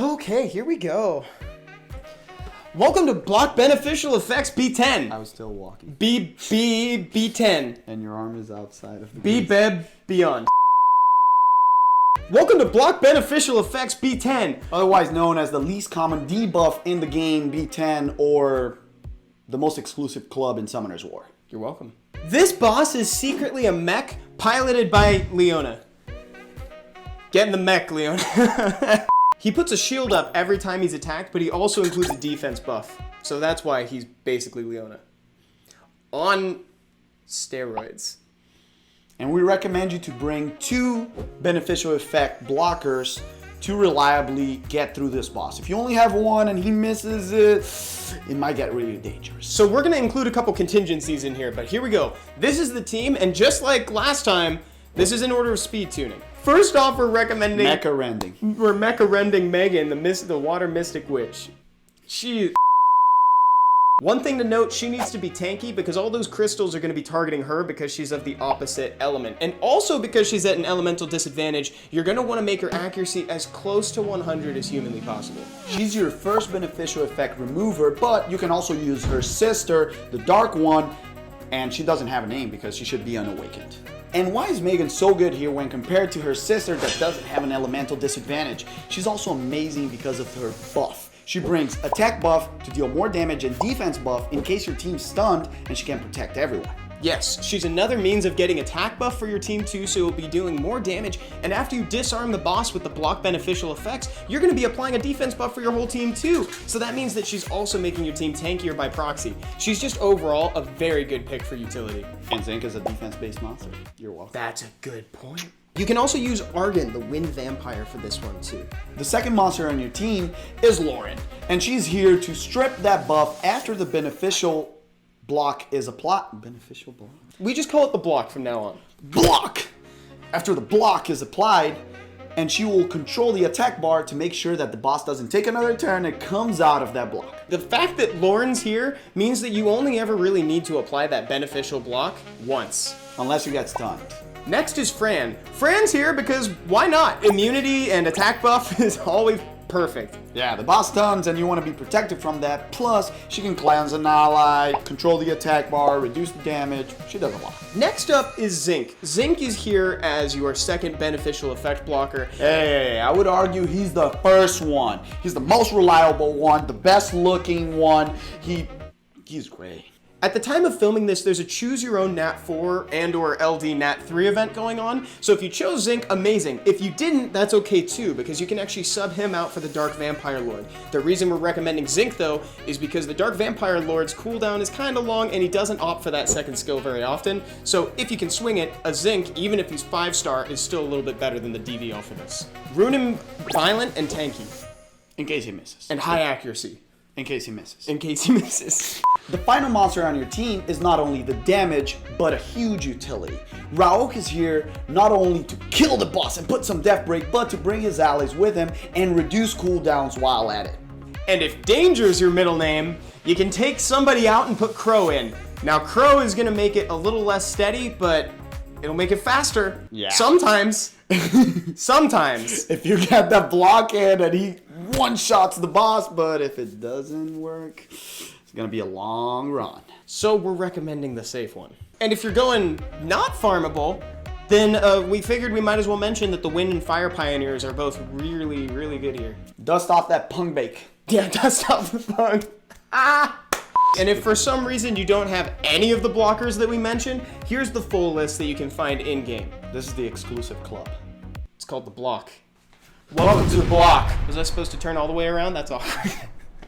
Okay, here we go. Welcome to Block Beneficial Effects B10. I was still walking. B10. And your arm is outside of the B-Beb Beyond. Welcome to Block Beneficial Effects B10. Otherwise known as the least common debuff in the game B10, or the most exclusive club in Summoner's War. You're welcome. This boss is secretly a mech piloted by Leona. Get in the mech, Leona. He puts a shield up every time he's attacked, but he also includes a defense buff. So that's why he's basically Leona. On steroids. And we recommend you to bring 2 beneficial effect blockers to reliably get through this boss. If you only have one and he misses it, it might get really dangerous. So we're gonna include a couple contingencies in here, but here we go. This is the team, and just like last time, this is in order of speed tuning. First off, we're recommending... Mecha rending. We're mecha rending Megan, the water mystic witch. One thing to note, she needs to be tanky because all those crystals are going to be targeting her because she's of the opposite element. And also because she's at an elemental disadvantage, you're going to want to make her accuracy as close to 100 as humanly possible. She's your first beneficial effect remover, but you can also use her sister, the Dark One, and she doesn't have a name because she should be unawakened. And why is Megan so good here when compared to her sister that doesn't have an elemental disadvantage? She's also amazing because of her buff. She brings attack buff to deal more damage and defense buff in case your team's stunned, and she can protect everyone. Yes, she's another means of getting attack buff for your team too, so you'll be doing more damage, and after you disarm the boss with the block beneficial effects, you're going to be applying a defense buff for your whole team too. So that means that she's also making your team tankier by proxy. She's just overall a very good pick for utility. And Zinc is a defense-based monster. You're welcome. That's a good point. You can also use Argon, the wind vampire, for this one too. The second monster on your team is Lauren, and she's here to strip that buff after the beneficial block is applied. Beneficial block? We just call it the block from now on. Block! After the block is applied, and she will control the attack bar to make sure that the boss doesn't take another turn and comes out of that block. The fact that Lauren's here means that you only ever really need to apply that beneficial block once. Unless you get stunned. Next is Fran. Fran's here because why not? Immunity and attack buff is always perfect. Yeah, the boss stuns and you want to be protected from that. Plus, she can cleanse an ally, control the attack bar, reduce the damage. She does a lot. Next up is Zinc. Zinc is here as your second beneficial effect blocker. Hey, I would argue he's the first one. He's the most reliable one, the best looking one. He's great. At the time of filming this, there's a choose your own Nat 4 and or LD Nat 3 event going on. So if you chose Zinc, amazing. If you didn't, that's okay too, because you can actually sub him out for the Dark Vampire Lord. The reason we're recommending Zinc though, is because the Dark Vampire Lord's cooldown is kind of long and he doesn't opt for that second skill very often. So if you can swing it, a Zinc, even if he's 5-star, is still a little bit better than the DVL for this. Rune him violent and tanky. In case he misses. And high accuracy. In case he misses. In case he misses. The final monster on your team is not only the damage, but a huge utility. Raok is here not only to kill the boss and put some death break, but to bring his allies with him and reduce cooldowns while at it. And if Danger is your middle name, you can take somebody out and put Crow in. Now Crow is gonna make it a little less steady, but it'll make it faster. Yeah. Sometimes. Sometimes. If you get that block in and he one-shots the boss, but if it doesn't work, it's gonna be a long run. So we're recommending the safe one. And if you're going not farmable, then we figured we might as well mention that the Wind and Fire Pioneers are both really, really good here. Dust off that pung bake. Yeah, dust off the pung. Ah! And if for some reason you don't have any of the blockers that we mentioned, here's the full list that you can find in-game. This is the exclusive club. It's called the Block. Welcome to the block. Was I supposed to turn all the way around? That's awkward.